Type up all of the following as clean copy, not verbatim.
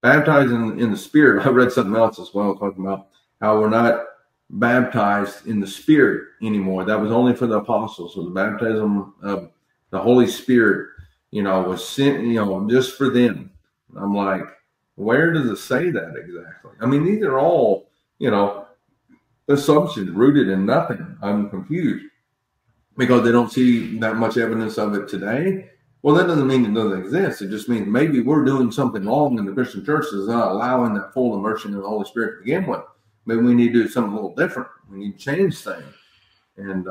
baptized in the Spirit. I read something else as well, talking about how we're not baptized in the Spirit anymore. That was only for the apostles. So the baptism of the Holy Spirit, was sent, just for them. I'm like, where does it say that exactly? I mean, these are all, assumptions rooted in nothing. I'm confused because they don't see that much evidence of it today. Well, that doesn't mean it doesn't exist. It just means maybe we're doing something wrong in the Christian church that's not allowing that full immersion in the Holy Spirit to begin with. Maybe we need to do something a little different. We need to change things. And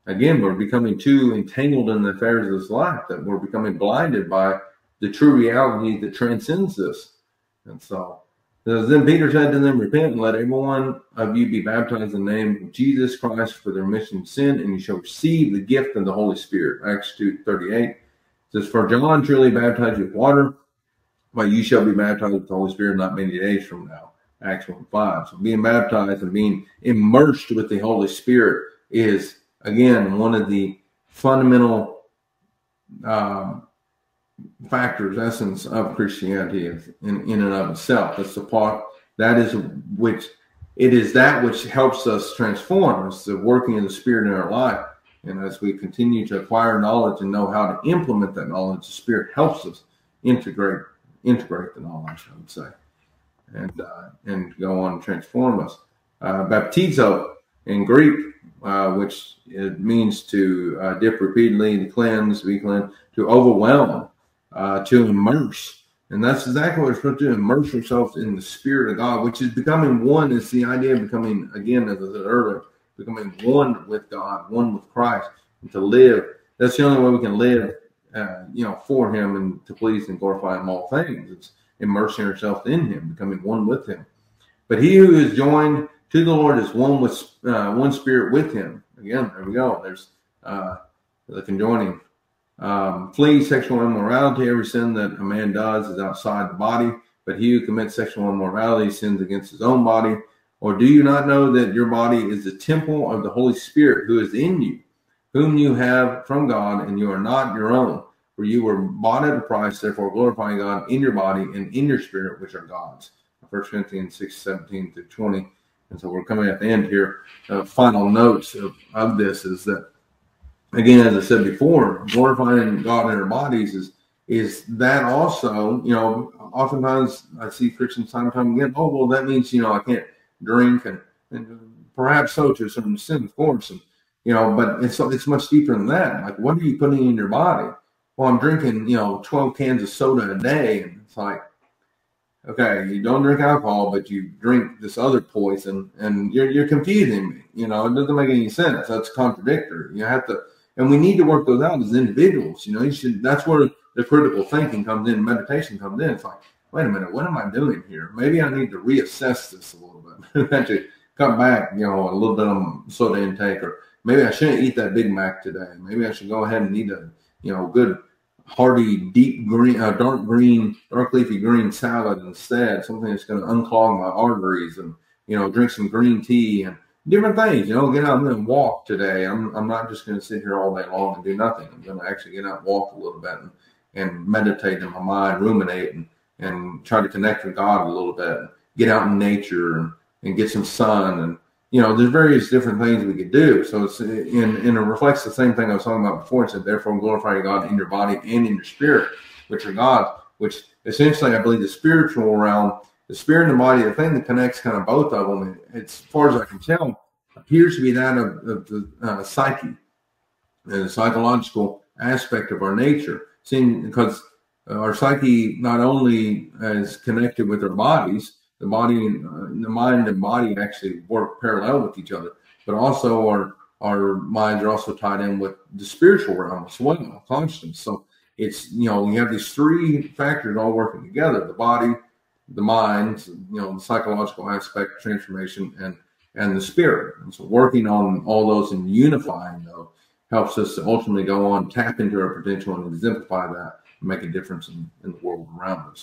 again, we're becoming too entangled in the affairs of this life that we're becoming blinded by the true reality that transcends this. And so, then Peter said to them, repent and let every one of you be baptized in the name of Jesus Christ for the remission of sin, and you shall receive the gift of the Holy Spirit. Acts 2:38 says, for John truly baptized you with water, but you shall be baptized with the Holy Spirit not many days from now. Acts 1:5. So being baptized and being immersed with the Holy Spirit is, again, one of the fundamental factors, essence of Christianity in and of itself. That's the part that is that which helps us transform. It's the working of the Spirit in our life. And as we continue to acquire knowledge and know how to implement that knowledge, the Spirit helps us integrate the knowledge, I would say, and go on and transform us. Baptizo in Greek, which it means to dip repeatedly, to cleanse, to be cleansed, to overwhelm, to immerse. And that's exactly what we're supposed to do, immerse ourselves in the Spirit of God, which is becoming one. It's the idea of becoming, again, as I said earlier, becoming one with God, one with Christ, and to live. That's the only way we can live, for Him and to please and glorify Him all things. It's immersing ourselves in Him, becoming one with Him. But he who is joined to the Lord is one with one Spirit with Him. Again, there we go. There's the conjoining. Flee sexual immorality. Every sin that a man does is outside the body, but he who commits sexual immorality sins against his own body. Or do you not know that your body is the temple of the Holy Spirit who is in you, whom you have from God, and you are not your own? For you were bought at a price, therefore glorifying God in your body and in your spirit, which are God's. 1 Corinthians 6:17-20. And so we're coming at the end here. Final notes of this is that, again, as I said before, glorifying God in our bodies is that also, oftentimes I see Christians time and time again, oh, well, that means, I can't drink, and perhaps so to a certain extent, of course, and but it's much deeper than that. Like, what are you putting in your body? Well, I'm drinking 12 cans of soda a day, and it's like, okay, you don't drink alcohol, but you drink this other poison, and you're confusing me. It doesn't make any sense. That's contradictory. You have to, and we need to work those out as individuals. That's where the critical thinking comes in, meditation comes in. It's like, wait a minute, what am I doing here? Maybe I need to reassess this a little bit. Actually, cut back, a little bit on soda intake, or maybe I shouldn't eat that Big Mac today. Maybe I should go ahead and eat a, good, hearty, deep green, dark leafy green salad instead. Something that's going to unclog my arteries, and drink some green tea and different things. Get out and walk today. I'm not just going to sit here all day long and do nothing. I'm going to actually get out and walk a little bit and meditate in my mind, ruminate, and try to connect with God a little bit, get out in nature and get some sun. And, there's various different things we could do. So it's and it reflects the same thing I was talking about before. It said, therefore, glorify God in your body and in your spirit, which are God's, which essentially, I believe, the spiritual realm, the spirit and the body, the thing that connects kind of both of them, it's, as far as I can tell, appears to be that of the psyche, the psychological aspect of our nature. Because our psyche not only is connected with our bodies, the mind and body actually work parallel with each other, but also our minds are also tied in with the spiritual realm as well, conscience. So it's, you have these three factors all working together: the body, the mind, the psychological aspect, transformation, and the spirit. And so working on all those and unifying those helps us to ultimately go on, tap into our potential and exemplify that, and make a difference in the world around us.